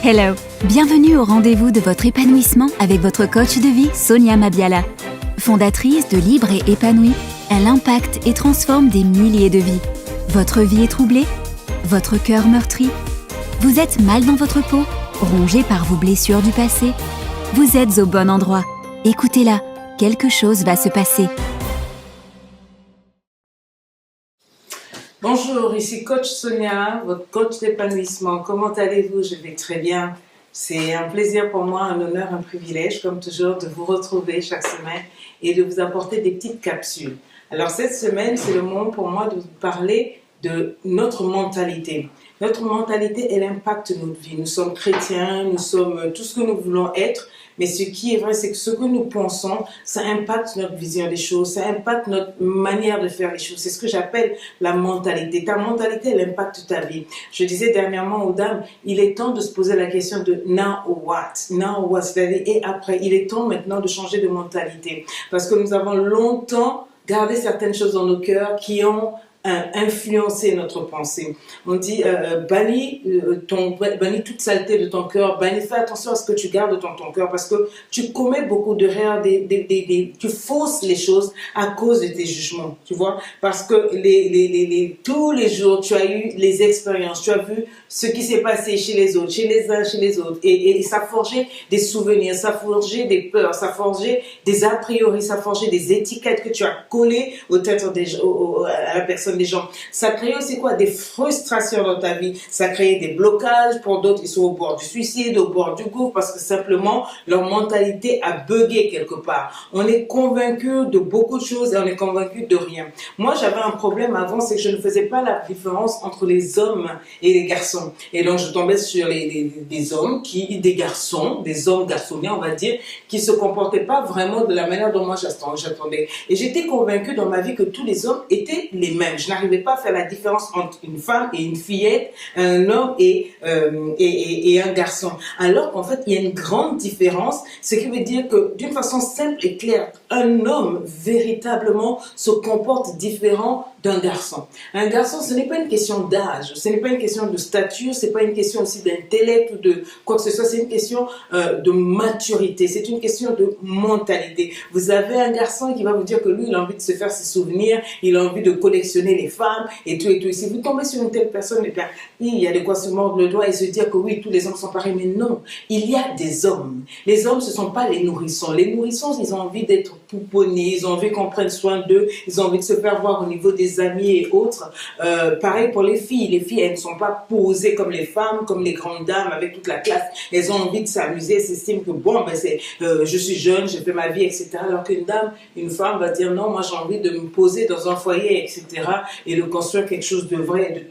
Hello, bienvenue au rendez-vous de votre épanouissement avec votre coach de vie, Sonia Mabiala. Fondatrice de Libre et Épanouie, elle impacte et transforme des milliers de vies. Votre vie est troublée? Votre cœur meurtri? Vous êtes mal dans votre peau? Rongé par vos blessures du passé? Vous êtes au bon endroit. Écoutez-la, quelque chose va se passer. Bonjour, ici Coach Sonia, votre coach d'épanouissement. Comment allez-vous? Je vais très bien. C'est un plaisir pour moi, un honneur, un privilège, comme toujours, de vous retrouver chaque semaine et de vous apporter des petites capsules. Alors cette semaine, c'est le moment pour moi de vous parler de notre mentalité. Notre mentalité, elle impacte notre vie. Nous sommes chrétiens, nous sommes tout ce que nous voulons être. Mais ce qui est vrai, c'est que ce que nous pensons, ça impacte notre vision des choses, ça impacte notre manière de faire les choses. C'est ce que j'appelle la mentalité. Ta mentalité, elle impacte ta vie. Je disais dernièrement aux dames, il est temps de se poser la question de now what? Now what? C'est-à-dire, et après, il est temps maintenant de changer de mentalité. Parce que nous avons longtemps gardé certaines choses dans nos cœurs qui ont influencer notre pensée. On dit bannis toute saleté de ton cœur, fais attention à ce que tu gardes dans ton cœur parce que tu commets beaucoup d'erreurs, tu fausses les choses à cause de tes jugements, tu vois, parce que tous les jours tu as eu les expériences, tu as vu ce qui s'est passé chez les autres, chez les uns, chez les autres, et ça forgeait des souvenirs, ça forgeait des peurs, ça forgeait des a priori, ça forgeait des étiquettes que tu as collées aux têtes à la personne des gens. Ça crée aussi quoi? Des frustrations dans ta vie. Ça crée des blocages. Pour d'autres, ils sont au bord du suicide, au bord du gouffre parce que simplement leur mentalité a bugué quelque part. On est convaincu de beaucoup de choses et on est convaincu de rien. Moi, j'avais un problème avant, c'est que je ne faisais pas la différence entre les hommes et les garçons. Et donc, je tombais sur des hommes des hommes garçonniers, on va dire, qui se comportaient pas vraiment de la manière dont moi j'attendais. Et j'étais convaincue dans ma vie que tous les hommes étaient les mêmes. Je n'arrivais pas à faire la différence entre une femme et une fillette, un homme et un garçon. Alors qu'en fait, il y a une grande différence, ce qui veut dire que d'une façon simple et claire, un homme véritablement se comporte différent d'un garçon. Un garçon, ce n'est pas une question d'âge, ce n'est pas une question de stature, ce n'est pas une question aussi d'intellect ou de quoi que ce soit, c'est une question de maturité, c'est une question de mentalité. Vous avez un garçon qui va vous dire que lui, il a envie de se faire ses souvenirs, il a envie de collectionner les femmes et tout et tout. Et si vous tombez sur une telle personne, eh bien, il y a de quoi se mordre le doigt et se dire que oui, tous les hommes sont pareils. Mais non, il y a des hommes. Les hommes, ce ne sont pas les nourrissons. Les nourrissons, ils ont envie d'être pouponnés, ils ont envie qu'on prenne soin d'eux, ils ont envie de se faire voir au niveau des amis et autres. Pareil pour les filles. Les filles, elles ne sont pas posées comme les femmes, comme les grandes dames avec toute la classe. Elles ont envie de s'amuser, elles s'estiment que bon, je suis jeune, j'ai fait ma vie, etc. Alors qu'une dame, une femme va dire non, moi j'ai envie de me poser dans un foyer, etc. et de construire quelque chose de vrai,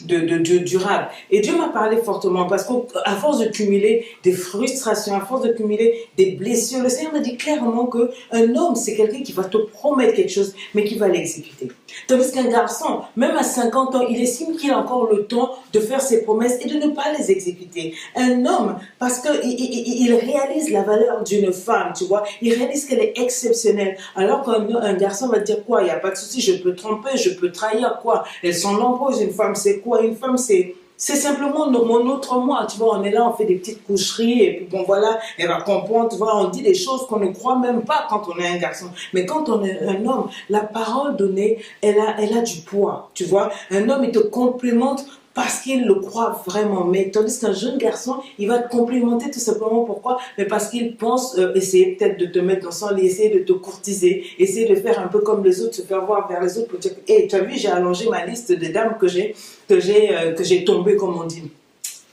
de durable. Et Dieu m'a parlé fortement parce qu'à force de cumuler des frustrations, à force de cumuler des blessures, le Seigneur m'a dit clairement qu'un homme, c'est quelqu'un qui va te promettre quelque chose, mais qui va l'exécuter. Tandis qu'un garçon, même à 50 ans, il estime qu'il a encore le temps de faire ses promesses et de ne pas les exécuter. Un homme, parce qu'il réalise la valeur d'une femme, tu vois, il réalise qu'elle est exceptionnelle. Alors qu'un garçon va dire quoi? Il n'y a pas de souci, je peux tromper, je peux trahir, quoi. Elles sont nombreuses. Une femme, c'est quoi? Une femme, c'est simplement mon autre moi, tu vois, on est là, on fait des petites coucheries et puis bon voilà, elle va comprendre, tu vois, on dit des choses qu'on ne croit même pas quand on est un garçon. Mais quand on est un homme, la parole donnée, elle a du poids, tu vois. Un homme, il te complimente parce qu'il le croit vraiment. Mais tandis qu'un jeune garçon, il va te complimenter tout simplement. Pourquoi? Mais parce qu'il pense essayer peut-être de te mettre dans son lit, essayer de te courtiser, essayer de faire un peu comme les autres, se faire voir vers les autres pour dire hey, tu as vu, j'ai allongé ma liste de dames que j'ai tombées, comme on dit.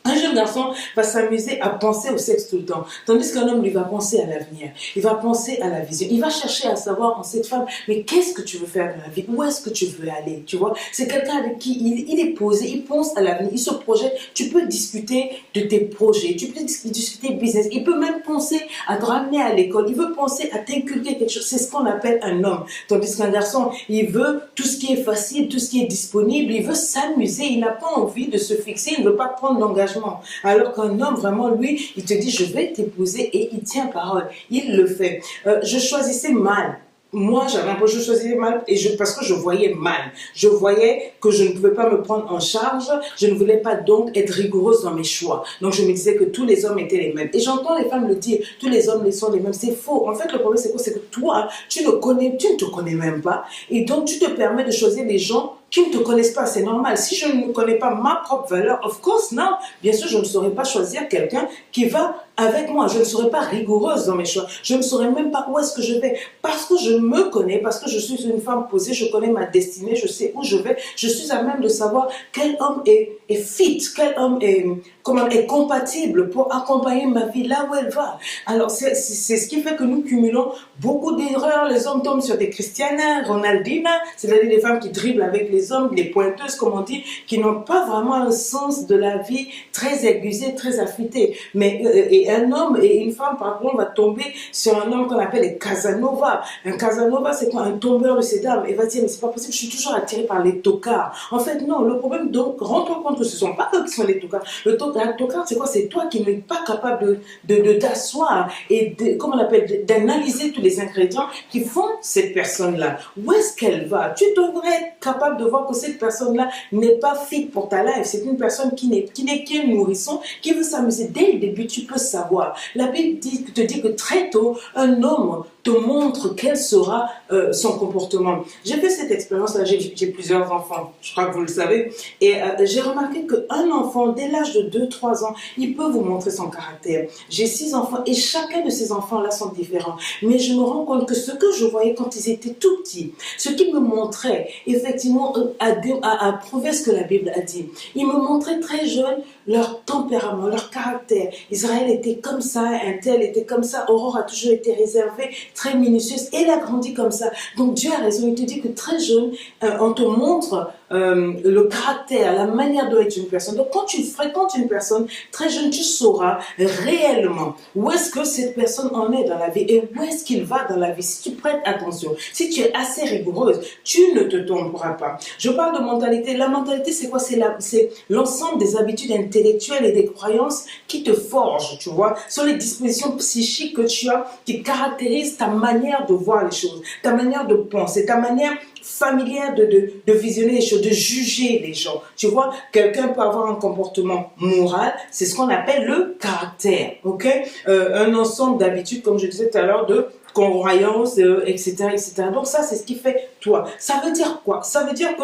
Un jeune garçon va s'amuser à penser au sexe tout le temps, tandis qu'un homme, lui, va penser à l'avenir, il va penser à la vision, il va chercher à savoir en cette femme, mais qu'est-ce que tu veux faire dans la vie, où est-ce que tu veux aller, tu vois, c'est quelqu'un avec qui il est posé, il pense à l'avenir, il se projette, tu peux discuter de tes projets, tu peux discuter business, il peut même penser à te ramener à l'école, il veut penser à t'inculquer quelque chose, c'est ce qu'on appelle un homme, tandis qu'un garçon, il veut tout ce qui est facile, tout ce qui est disponible, il veut s'amuser, il n'a pas envie de se fixer, il ne veut pas prendre d'engagement. Alors qu'un homme, vraiment, lui, il te dit, je vais t'épouser et il tient parole. Il le fait. Je choisissais mal moi, j'avais l'impression que je choisissais mal parce que je voyais mal. Je voyais que je ne pouvais pas me prendre en charge. Je ne voulais pas donc être rigoureuse dans mes choix. Donc, je me disais que tous les hommes étaient les mêmes. Et j'entends les femmes le dire, tous les hommes sont les mêmes. C'est faux. En fait, le problème, c'est quoi? C'est que toi, tu ne te connais même pas. Et donc, tu te permets de choisir les gens qui ne te connaissent pas, c'est normal. Si je ne connais pas ma propre valeur, of course, non. Bien sûr, je ne saurais pas choisir quelqu'un qui va avec moi. Je ne serai pas rigoureuse dans mes choix. Je ne saurais même pas où est-ce que je vais. Parce que je me connais, parce que je suis une femme posée, je connais ma destinée, je sais où je vais. Je suis à même de savoir quel homme est fit, quel homme est compatible pour accompagner ma vie là où elle va. Alors, c'est ce qui fait que nous cumulons beaucoup d'erreurs. Les hommes tombent sur des Cristiana, Ronaldina, c'est-à-dire des femmes qui dribblent avec les hommes, les pointeuses, comme on dit, qui n'ont pas vraiment un sens de la vie très aiguisé, très affûté. Mais et un homme et une femme, par contre, va tomber sur un homme qu'on appelle les Casanova. Un Casanova, c'est quoi? Un tombeur de ces dames. Et va dire, mais c'est pas possible, je suis toujours attirée par les tocards. En fait, non, le problème, donc, rends-toi compte que ce ne sont pas eux qui sont les tocards. Le tocard, c'est quoi? C'est toi qui n'es pas capable de t'asseoir et comment on appelle, d'analyser tous les ingrédients qui font cette personne-là. Où est-ce qu'elle va? Tu devrais être capable de voir que cette personne-là n'est pas fit pour ta life. C'est une personne qui n'est qu'un nourrisson, qui veut s'amuser. Dès le début, tu peux savoir. La Bible te dit que très tôt, un homme te montre quel sera son comportement. J'ai fait cette expérience-là, j'ai plusieurs enfants, je crois que vous le savez, et j'ai remarqué qu'un enfant, dès l'âge de 2-3 ans, il peut vous montrer son caractère. J'ai 6 enfants et chacun de ces enfants-là sont différents. Mais je me rends compte que ce que je voyais quand ils étaient tout petits, ce qui me montrait effectivement à prouver ce que la Bible a dit. Ils me montraient très jeunes leur tempérament, leur caractère. Israël était comme ça, un tel était comme ça, Aurore a toujours été réservée, très minutieuse, et elle a grandi comme ça. Donc Dieu a raison, il te dit que très jeune, on te montre le caractère, la manière de être une personne. Donc quand tu fréquentes une personne très jeune, tu sauras réellement où est-ce que cette personne en est dans la vie et où est-ce qu'il va dans la vie. Si tu prêtes attention, si tu es assez rigoureuse, tu ne te tromperas pas. Je parle de mentalité. La mentalité, c'est quoi? C'est l'ensemble des habitudes intellectuelles et des croyances qui te forgent, tu vois. Ce sont les dispositions psychiques que tu as qui caractérisent ta manière de voir les choses, ta manière de penser, ta manière familière de visionner les choses, de juger les gens. Tu vois, quelqu'un peut avoir un comportement moral, c'est ce qu'on appelle le caractère, ok? Un ensemble d'habitudes, comme je disais tout à l'heure, de croyances, etc., etc. Donc ça, c'est ce qui fait toi. Ça veut dire quoi? Ça veut dire que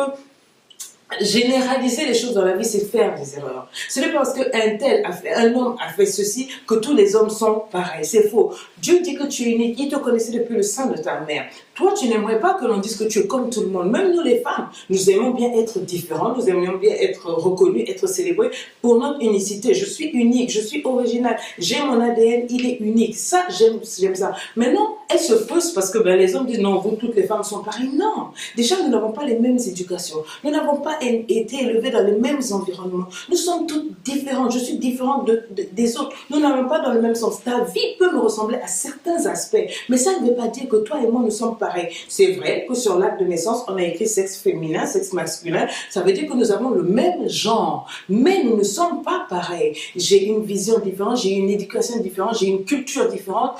généraliser les choses dans la vie, c'est faire des erreurs. Ce n'est pas parce qu'un homme a fait ceci que tous les hommes sont pareils. C'est faux. Dieu dit que tu es unique. Il te connaissait depuis le sein de ta mère. Toi, tu n'aimerais pas que l'on dise que tu es comme tout le monde. Même nous, les femmes, nous aimons bien être différents. Nous aimons bien être reconnus, être célébrés pour notre unicité. Je suis unique, je suis originale. J'ai mon ADN, il est unique. Ça, j'aime ça. Mais non, elle se fausse parce que les hommes disent non, vous, toutes les femmes sont pareilles. Non. Déjà, nous n'avons pas les mêmes éducations. Nous n'avons pas été élevés dans les mêmes environnements. Nous sommes toutes différentes. Je suis différente des autres. Nous n'avons pas dans le même sens. Ta vie peut me ressembler à certains aspects, mais ça ne veut pas dire que toi et moi nous sommes pareils. C'est vrai que sur l'acte de naissance, on a écrit sexe féminin, sexe masculin. Ça veut dire que nous avons le même genre, mais nous ne sommes pas pareils. J'ai une vision différente, j'ai une éducation différente, j'ai une culture différente.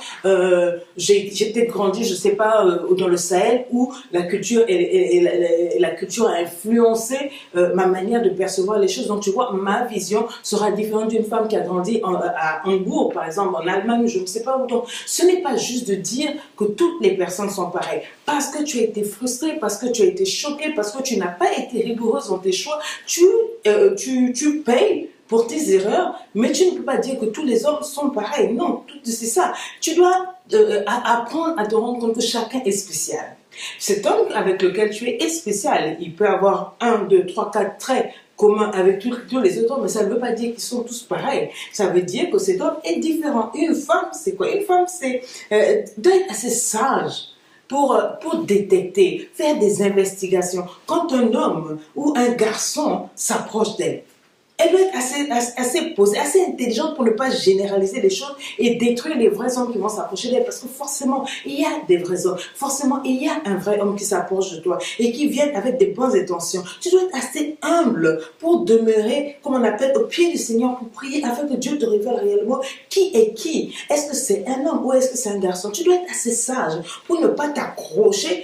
J'ai peut-être grandi, je ne sais pas, dans le Sahel, où la culture a influencé ma manière de percevoir les choses. Donc tu vois, ma vision sera différente d'une femme qui a grandi à Hambourg, par exemple, en Allemagne, je ne sais pas où. Donc, ce n'est pas juste de dire que toutes les personnes sont pareilles. Parce que tu as été frustré, parce que tu as été choqué, parce que tu n'as pas été rigoureuse dans tes choix, tu payes pour tes erreurs, mais tu ne peux pas dire que tous les hommes sont pareils. Non, c'est ça. Tu dois apprendre à te rendre compte que chacun est spécial. Cet homme avec lequel tu es spécial. Il peut avoir 1, 2, 3, 4 traits communs avec tous les autres hommes, mais ça ne veut pas dire qu'ils sont tous pareils. Ça veut dire que cet homme est différent. Une femme, c'est quoi? Une femme, c'est d'être assez sage pour détecter, faire des investigations. Quand un homme ou un garçon s'approche d'elle, Elle doit être assez posée, assez intelligente pour ne pas généraliser les choses et détruire les vrais hommes qui vont s'approcher d'elle. Parce que forcément, il y a des vrais hommes. Forcément, il y a un vrai homme qui s'approche de toi et qui vient avec des bonnes intentions. Tu dois être assez humble pour demeurer, comme on appelle, au pied du Seigneur pour prier afin que Dieu te révèle réellement qui est qui. Est-ce que c'est un homme ou est-ce que c'est un garçon? Tu dois être assez sage pour ne pas t'accrocher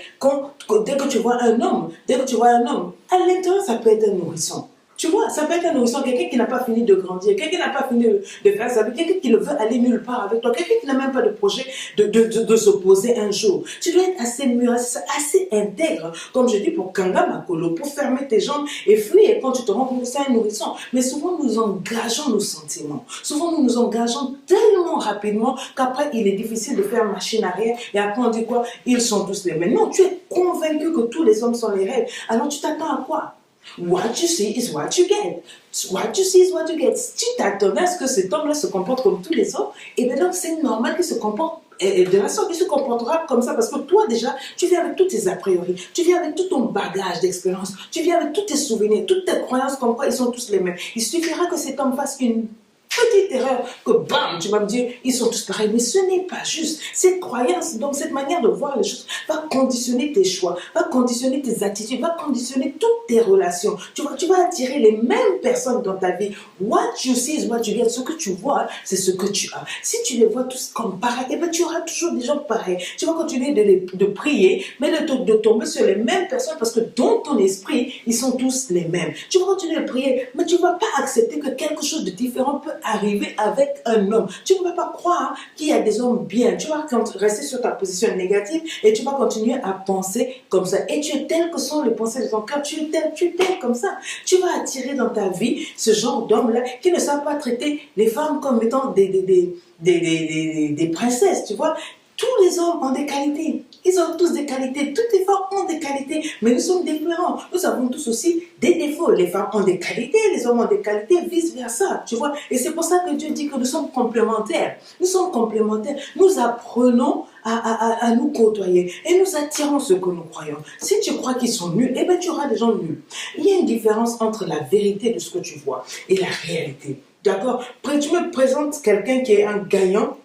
dès que tu vois un homme. Dès que tu vois un homme, à l'intérieur, ça peut être un nourrisson. Tu vois, ça peut être un nourrisson, quelqu'un qui n'a pas fini de grandir, quelqu'un qui n'a pas fini de faire sa vie, quelqu'un qui ne veut aller nulle part avec toi, quelqu'un qui n'a même pas de projet de s'opposer un jour. Tu dois être assez mûr, assez intègre, comme je dis pour Kanga Makolo, pour fermer tes jambes et fuir quand tu te rends compte que c'est un nourrisson. Mais souvent, nous engageons nos sentiments. Souvent, nous nous engageons tellement rapidement qu'après, il est difficile de faire machine arrière. Et après, on dit quoi? Ils sont tous les mêmes. Non, tu es convaincu que tous les hommes sont les rêves. Alors, tu t'attends à quoi? What you see is what you get. What you see is what you get. Si tu t'attendais à ce que cet homme-là se comporte comme tous les hommes, et bien donc c'est normal qu'il se comporte de la sorte qu'il se comportera comme ça parce que toi déjà, tu viens avec tous tes a priori, tu viens avec tout ton bagage d'expérience, tu viens avec tous tes souvenirs, toutes tes croyances comme quoi ils sont tous les mêmes. Il suffira que cet homme fasse une petite erreur, que bam, tu vas me dire, ils sont tous pareils. Mais ce n'est pas juste. Cette croyance, donc cette manière de voir les choses, va conditionner tes choix, va conditionner tes attitudes, va conditionner toutes tes relations. Tu vas attirer les mêmes personnes dans ta vie. What you see is what you get. Ce que tu vois, c'est ce que tu as. Si tu les vois tous comme pareils, eh ben, tu auras toujours des gens pareils. Tu vas continuer de prier, mais de tomber sur les mêmes personnes parce que dans ton esprit, ils sont tous les mêmes. Tu vas continuer de prier, mais tu ne vas pas accepter que quelque chose de différent peut arriver avec un homme. Tu ne vas pas croire qu'il y a des hommes bien. Tu vas rester sur ta position négative et tu vas continuer à penser comme ça. Et tu es tel que sont les pensées de ton cœur. Tu es tel comme ça. Tu vas attirer dans ta vie ce genre d'hommes-là qui ne savent pas traiter les femmes comme étant des princesses, tu vois. Tous les hommes ont des qualités. Ils ont tous des qualités. Toutes les femmes ont des qualités. Mais nous sommes différents. Nous avons tous aussi des défauts. Les femmes ont des qualités, les hommes ont des qualités, vice-versa. Tu vois. Et c'est pour ça que Dieu dit que nous sommes complémentaires. Nous sommes complémentaires. Nous apprenons à nous côtoyer. Et nous attirons ce que nous croyons. Si tu crois qu'ils sont nuls, eh bien tu auras des gens nuls. Il y a une différence entre la vérité de ce que tu vois et la réalité. D'accord. Tu me présentes quelqu'un qui est un gagnant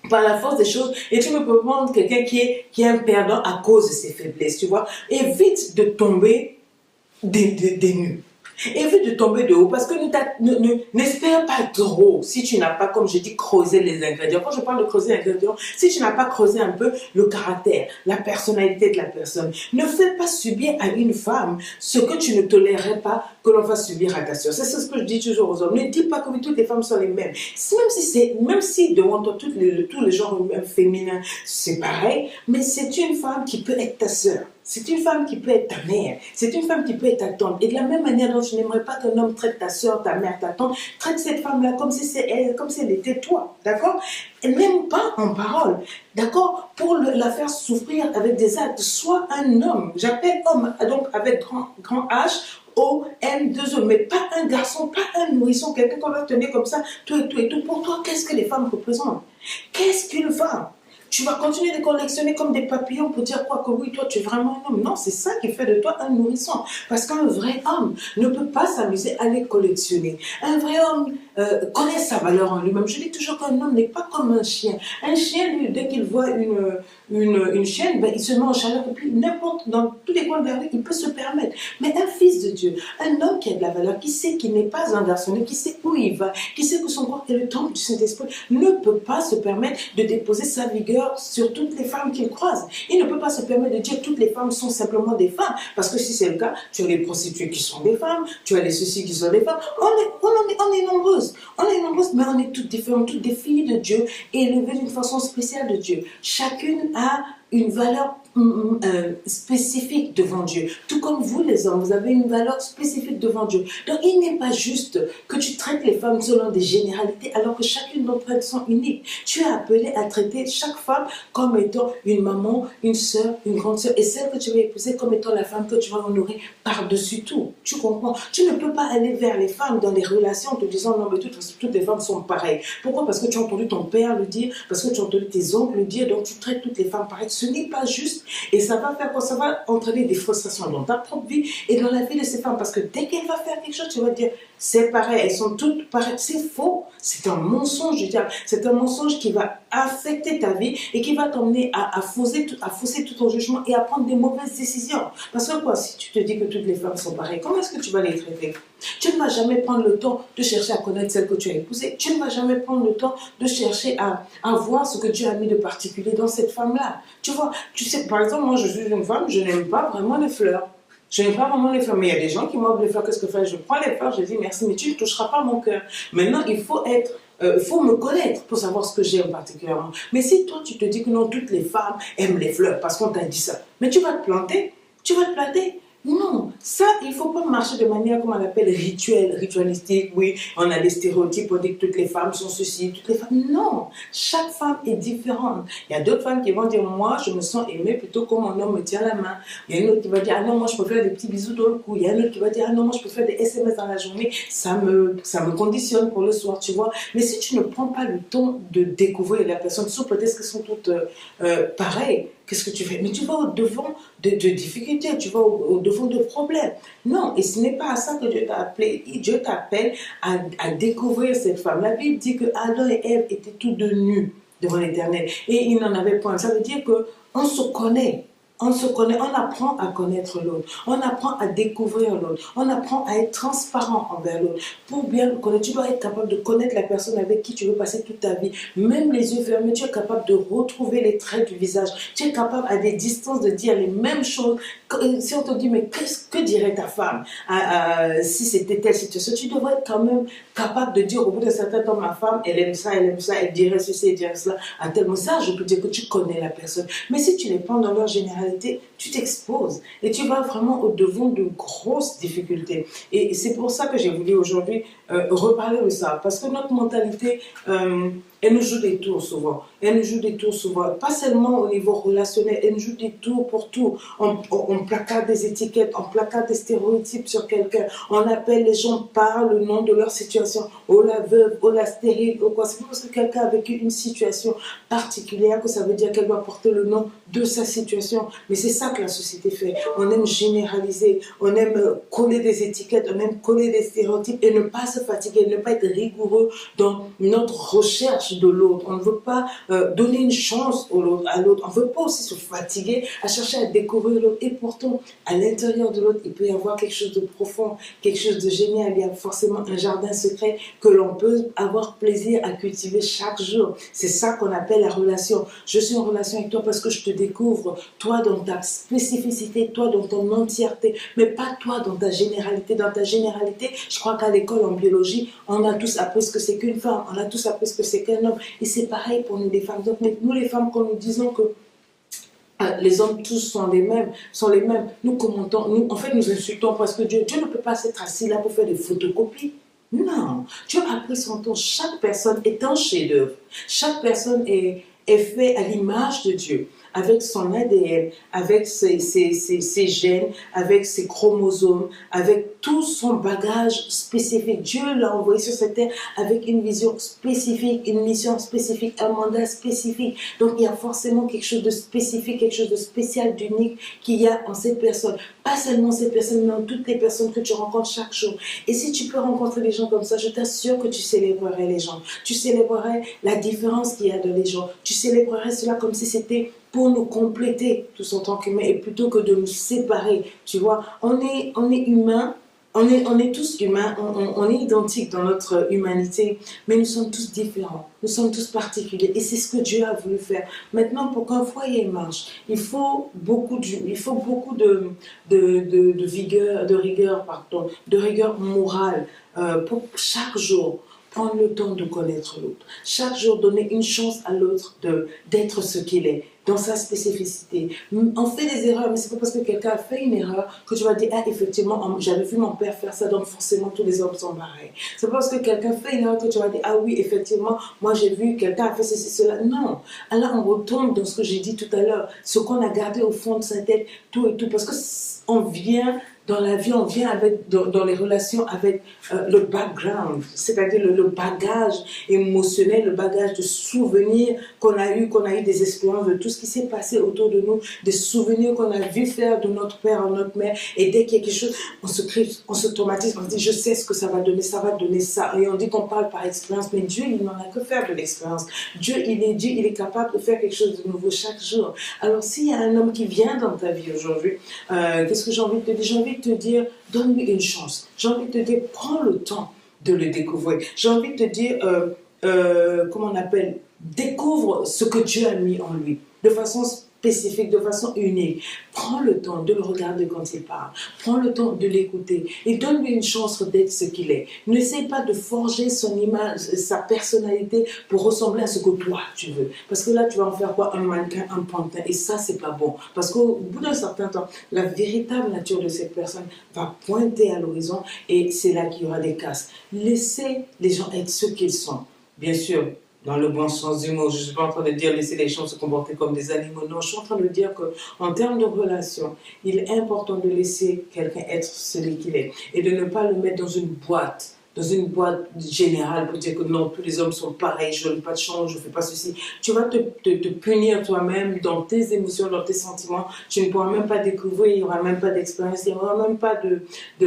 par la force des choses, et tu me peux prendre quelqu'un qui est un perdant à cause de ses faiblesses, tu vois. Évite de tomber des nues. Évite de tomber de haut parce que n'espère pas trop si tu n'as pas, comme je dis, creusé les ingrédients. Quand je parle de creuser les ingrédients, si tu n'as pas creusé un peu le caractère, la personnalité de la personne, ne fais pas subir à une femme ce que tu ne tolérerais pas que l'on fasse subir à ta soeur. C'est ce que je dis toujours aux hommes. Ne dis pas que toutes les femmes sont les mêmes. Même si devant toi tous les genres féminins c'est pareil, mais c'est une femme qui peut être ta soeur. C'est une femme qui peut être ta mère. C'est une femme qui peut être ta tante. Et de la même manière dont je n'aimerais pas qu'un homme traite ta soeur, ta mère, ta tante, traite cette femme-là comme si c'est elle, comme si elle était toi. D'accord? Et même pas en parole. D'accord? Pour la faire souffrir avec des actes. Sois un homme. J'appelle homme, donc avec grand H. O-M-2-E, mais pas un garçon, pas un nourrisson, quelqu'un qu'on va tenir comme ça, tout et tout. Pour toi, qu'est-ce que les femmes représentent? Qu'est-ce qu'une femme? Tu vas continuer de collectionner comme des papillons pour dire quoi que oui, toi tu es vraiment un homme. Non, c'est ça qui fait de toi un nourrisson. Parce qu'un vrai homme ne peut pas s'amuser à les collectionner. Un vrai homme connaît sa valeur en lui-même. Je dis toujours qu'un homme n'est pas comme un chien. Un chien, lui, dès qu'il voit une chienne, ben, il se met en chaleur et puis dans tous les coins de la rue, il peut se permettre. Mais un fils de Dieu, un homme qui a de la valeur, qui sait qu'il n'est pas un garçonnet, qui sait où il va, qui sait que son corps est le temple du Saint-Esprit, ne peut pas se permettre de déposer sa vigueur sur toutes les femmes qu'il croise. Il ne peut pas se permettre de dire que toutes les femmes sont simplement des femmes. Parce que si c'est le cas, tu as les prostituées qui sont des femmes, tu as les ceci qui sont des femmes. On est nombreuses. On est nombreuses, mais on est toutes différentes, toutes des filles de Dieu, élevées d'une façon spéciale de Dieu. Chacune a une valeur spécifique devant Dieu. Tout comme vous les hommes, vous avez une valeur spécifique devant Dieu. Donc il n'est pas juste que tu traites les femmes selon des généralités alors que chacune d'entre elles sont uniques. Tu es appelé à traiter chaque femme comme étant une maman, une soeur, une grande soeur et celle que tu vas épouser comme étant la femme que tu vas honorer par-dessus tout. Tu comprends? Tu ne peux pas aller vers les femmes dans les relations en te disant non mais toutes les femmes sont pareilles. Pourquoi? Parce que tu as entendu ton père le dire, parce que tu as entendu tes oncles le dire, donc tu traites toutes les femmes pareilles. Ce n'est pas juste. Et ça va faire quoi? Ça va entraîner des frustrations dans ta propre vie et dans la vie de ces femmes. Parce que dès qu'elle va faire quelque chose, tu vas dire, c'est pareil, elles sont toutes pareilles. C'est faux. C'est un mensonge, je veux dire. C'est un mensonge qui va affecter ta vie et qui va t'emmener à fausser tout ton jugement et à prendre des mauvaises décisions. Parce que quoi, si tu te dis que toutes les femmes sont pareilles, comment est-ce que tu vas les traiter? Tu ne vas jamais prendre le temps de chercher à connaître celle que tu as épousée. Tu ne vas jamais prendre le temps de chercher à voir ce que Dieu a mis de particulier dans cette femme-là. Tu vois, tu sais, par exemple, moi, je suis une femme, je n'aime pas vraiment les fleurs. Je n'aime pas vraiment les fleurs, mais il y a des gens qui m'offrent les fleurs. Qu'est-ce que je fais? Je prends les fleurs, je dis merci, mais tu ne toucheras pas mon cœur. Maintenant, il faut me connaître pour savoir ce que j'aime particulièrement. Mais si toi, tu te dis que non, toutes les femmes aiment les fleurs parce qu'on t'a dit ça, mais tu vas te planter. Tu vas te planter. Non, ça, il ne faut pas marcher de manière, comme on appelle, ritualistique. Oui, on a des stéréotypes, on dit que toutes les femmes sont ceci, toutes les femmes. Non, chaque femme est différente. Il y a d'autres femmes qui vont dire, moi, je me sens aimée plutôt quand mon homme me tient la main. Il y a une autre qui va dire, ah non, moi, je préfère des petits bisous dans le cou. Il y a une autre qui va dire, ah non, moi, je préfère des SMS dans la journée. Ça me conditionne pour le soir, tu vois. Mais si tu ne prends pas le temps de découvrir la personne, sauf peut-être qu'elles sont toutes pareilles, qu'est-ce que tu fais? Mais tu vas au-devant de difficultés, tu vas au-devant de problèmes. Non, et ce n'est pas à ça que Dieu t'a appelé. Dieu t'appelle à découvrir cette femme. La Bible dit que Adam et Ève étaient tous deux nus devant l'Éternel. Et ils n'en avaient point. Ça veut dire qu'on se connaît. On se connaît, on apprend à connaître l'autre, on apprend à découvrir l'autre, on apprend à être transparent envers l'autre. Pour bien le connaître, tu dois être capable de connaître la personne avec qui tu veux passer toute ta vie. Même les yeux fermés, tu es capable de retrouver les traits du visage. Tu es capable à des distances de dire les mêmes choses. Si on te dit, mais que dirait ta femme si c'était telle situation, tu devrais être quand même capable de dire au bout d'un certain temps, ma femme, elle aime ça, elle dirait ceci, elle dirait cela. À tel moment, ça, je peux dire que tu connais la personne. Mais si tu les prends dans leur généralité, tu t'exposes et tu vas vraiment au-devant de grosses difficultés. Et c'est pour ça que j'ai voulu aujourd'hui reparler de ça. Parce que notre mentalité, elle nous joue des tours souvent. Elle nous joue des tours souvent. Pas seulement au niveau relationnel, elle nous joue des tours pour tout. On placard des étiquettes, on placard des stéréotypes sur quelqu'un. On appelle les gens par le nom de leur situation. Oh la veuve, oh la stérile, oh quoi. C'est pas parce que quelqu'un a vécu une situation particulière que ça veut dire qu'elle doit porter le nom de sa situation. Mais c'est ça que la société fait. On aime généraliser, on aime coller des étiquettes, on aime coller des stéréotypes et ne pas se fatiguer, ne pas être rigoureux dans notre recherche de l'autre. On ne veut pas donner une chance à l'autre. On ne veut pas aussi se fatiguer à chercher à découvrir l'autre. Et pourtant, à l'intérieur de l'autre, il peut y avoir quelque chose de profond, quelque chose de génial. Il y a forcément un jardin secret que l'on peut avoir plaisir à cultiver chaque jour. C'est ça qu'on appelle la relation. Je suis en relation avec toi parce que je te découvre, toi dans ta spécificité, toi dans ton entièreté, mais pas toi dans ta généralité. Dans ta généralité, je crois qu'à l'école en biologie, on a tous appris ce que c'est qu'une femme, on a tous appris ce que c'est qu'un homme. Et c'est pareil pour nous les femmes. Donc nous les femmes, quand nous disons que les hommes tous sont les mêmes, nous commentons, en fait nous insultons parce que Dieu ne peut pas s'être assis là pour faire des photocopies. Non, Dieu a pris son temps. Chaque personne est un chef-d'œuvre. Chaque personne est fait à l'image de Dieu, avec son ADN, avec ses gènes, avec ses chromosomes, avec tout son bagage spécifique. Dieu l'a envoyé sur cette terre avec une vision spécifique, une mission spécifique, un mandat spécifique. Donc il y a forcément quelque chose de spécifique, quelque chose de spécial, d'unique qu'il y a en cette personne. Pas seulement cette personne, mais en toutes les personnes que tu rencontres chaque jour. Et si tu peux rencontrer des gens comme ça, je t'assure que tu célébrerais les gens. Tu célébrerais la différence qu'il y a dans les gens. Tu célébrerais cela comme si c'était pour nous compléter tous en tant qu'humains et plutôt que de nous séparer. Tu vois, on est humains. On est tous humains, on est identiques dans notre humanité, mais nous sommes tous différents, nous sommes tous particuliers et c'est ce que Dieu a voulu faire. Maintenant, pour qu'un foyer marche, il faut beaucoup de rigueur morale pour chaque jour. Prendre le temps de connaître l'autre. Chaque jour, donner une chance à l'autre d'être ce qu'il est, dans sa spécificité. On fait des erreurs, mais c'est pas parce que quelqu'un a fait une erreur que tu vas dire, ah, effectivement, j'avais vu mon père faire ça, donc forcément tous les hommes sont pareils. C'est pas parce que quelqu'un fait une erreur que tu vas dire, ah oui, effectivement, moi j'ai vu quelqu'un a fait ceci, cela. Non. Alors on retombe dans ce que j'ai dit tout à l'heure, ce qu'on a gardé au fond de sa tête, tout et tout, parce que on vient dans la vie, on vient dans les relations avec le background, c'est-à-dire le bagage émotionnel, le bagage de souvenirs qu'on a eu des expériences de tout ce qui s'est passé autour de nous, des souvenirs qu'on a vu faire de notre père à notre mère. Et dès qu'il y a quelque chose, on se crée, on se traumatise, on se dit je sais ce que ça va donner ça. Et on dit qu'on parle par expérience, mais Dieu, il n'en a que faire de l'expérience. Dieu, il est capable de faire quelque chose de nouveau chaque jour. Alors s'il y a un homme qui vient dans ta vie aujourd'hui, qu'est-ce que j'ai envie de te dire? J'ai envie de te dire, donne-lui une chance. J'ai envie de te dire, prends le temps de le découvrir. J'ai envie de te dire, comment on appelle, découvre ce que Dieu a mis en lui, de façon spécifique, de façon unique. Prends le temps de le regarder quand il parle. Prends le temps de l'écouter et donne-lui une chance d'être ce qu'il est. N'essaie pas de forger son image, sa personnalité pour ressembler à ce que toi tu veux. Parce que là, tu vas en faire quoi? Un mannequin, un pantin. Et ça, c'est pas bon. Parce qu'au bout d'un certain temps, la véritable nature de cette personne va pointer à l'horizon et c'est là qu'il y aura des casses. Laissez les gens être ce qu'ils sont. Bien sûr, dans le bon sens du mot, je ne suis pas en train de dire laisser les gens se comporter comme des animaux. Non, je suis en train de dire qu'en termes de relation, il est important de laisser quelqu'un être celui qu'il est et de ne pas le mettre dans une boîte générale pour dire que non, tous les hommes sont pareils, je n'ai pas de chance, je ne fais pas ceci. Tu vas te punir toi-même dans tes émotions, dans tes sentiments. Tu ne pourras même pas découvrir, il n'y aura même pas d'expérience, il n'y aura même pas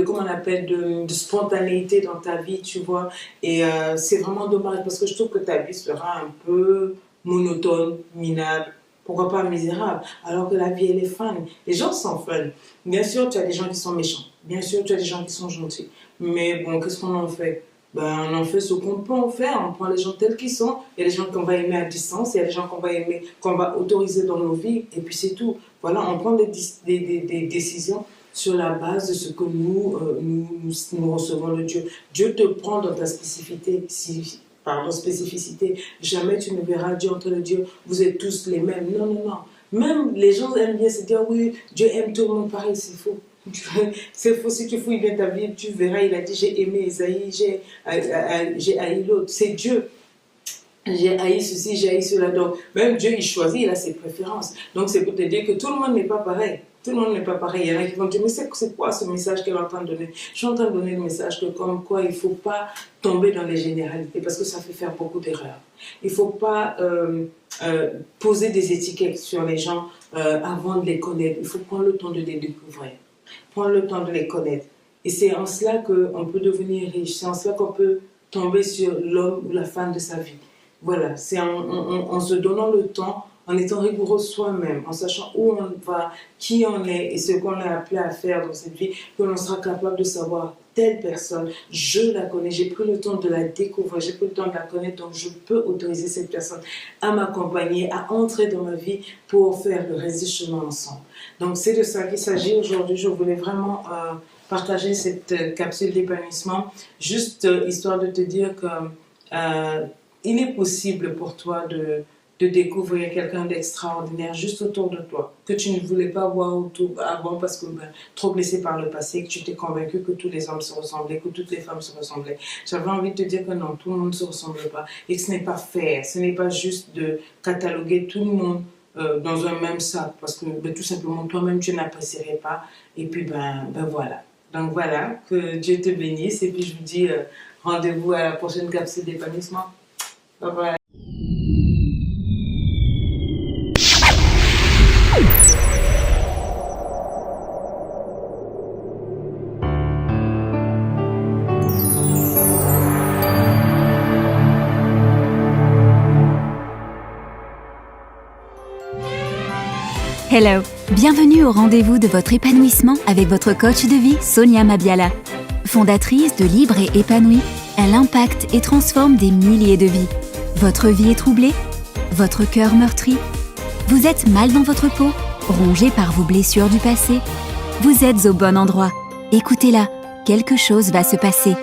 comment on appelle, de spontanéité dans ta vie, tu vois. Et c'est vraiment dommage parce que je trouve que ta vie sera un peu monotone, minable. Pourquoi pas misérable? Alors que la vie, elle est fun. Les gens sont fun. Bien sûr, tu as des gens qui sont méchants. Bien sûr, tu as des gens qui sont gentils. Mais bon, qu'est-ce qu'on en fait? On en fait ce qu'on peut en faire. On prend les gens tels qu'ils sont. Il y a des gens qu'on va aimer à distance. Il y a des gens qu'on va aimer, qu'on va autoriser dans nos vies. Et puis c'est tout. Voilà, on prend des décisions sur la base de ce que nous recevons de Dieu. Dieu te prend dans ta spécificité. Spécificité. Jamais tu ne verras Dieu en train de dire vous êtes tous les mêmes. Non, non, non. Même les gens aiment bien se dire oui, Dieu aime tout le monde pareil. C'est faux. C'est faux. Si tu fouilles bien ta Bible, tu verras, il a dit j'ai aimé Esaïe, j'ai haï l'autre. C'est Dieu. J'ai haï ceci, j'ai haï cela. Donc, même Dieu, il choisit, il a ses préférences. Donc, c'est pour te dire que tout le monde n'est pas pareil. Tout le monde n'est pas pareil. Il y en a qui vont dire, mais c'est quoi ce message qu'elle est en train de donner? Je suis en train de donner le message que comme quoi il ne faut pas tomber dans les généralités parce que ça fait faire beaucoup d'erreurs. Il ne faut pas poser des étiquettes sur les gens avant de les connaître. Il faut prendre le temps de les découvrir. Prendre le temps de les connaître. Et c'est en cela qu'on peut devenir riche. C'est en cela qu'on peut tomber sur l'homme ou la femme de sa vie. Voilà, c'est en se donnant le temps, en étant rigoureux soi-même, en sachant où on va, qui on est et ce qu'on est appelé à faire dans cette vie, que l'on sera capable de savoir telle personne, je la connais, j'ai pris le temps de la découvrir, j'ai pris le temps de la connaître, donc je peux autoriser cette personne à m'accompagner, à entrer dans ma vie pour faire le reste du chemin ensemble. Donc c'est de ça qu'il s'agit aujourd'hui. Je voulais vraiment partager cette capsule d'épanouissement, juste histoire de te dire que il est possible pour toi de découvrir quelqu'un d'extraordinaire juste autour de toi, que tu ne voulais pas voir avant parce que trop blessé par le passé, que tu t'es convaincu que tous les hommes se ressemblaient, que toutes les femmes se ressemblaient. J'avais envie de te dire que non, tout le monde ne se ressemble pas et que ce n'est pas fair, ce n'est pas juste de cataloguer tout le monde dans un même sac parce que tout simplement toi-même tu n'apprécierais pas et puis voilà. Donc voilà, que Dieu te bénisse et puis je vous dis rendez-vous à la prochaine capsule d'épanouissement. Bye bye. Hello, bienvenue au rendez-vous de votre épanouissement avec votre coach de vie, Sonia Mabiala. Fondatrice de Libre et Épanouie, elle impacte et transforme des milliers de vies. Votre vie est troublée? Votre cœur meurtri? Vous êtes mal dans votre peau? Rongé par vos blessures du passé? Vous êtes au bon endroit. Écoutez-la, quelque chose va se passer.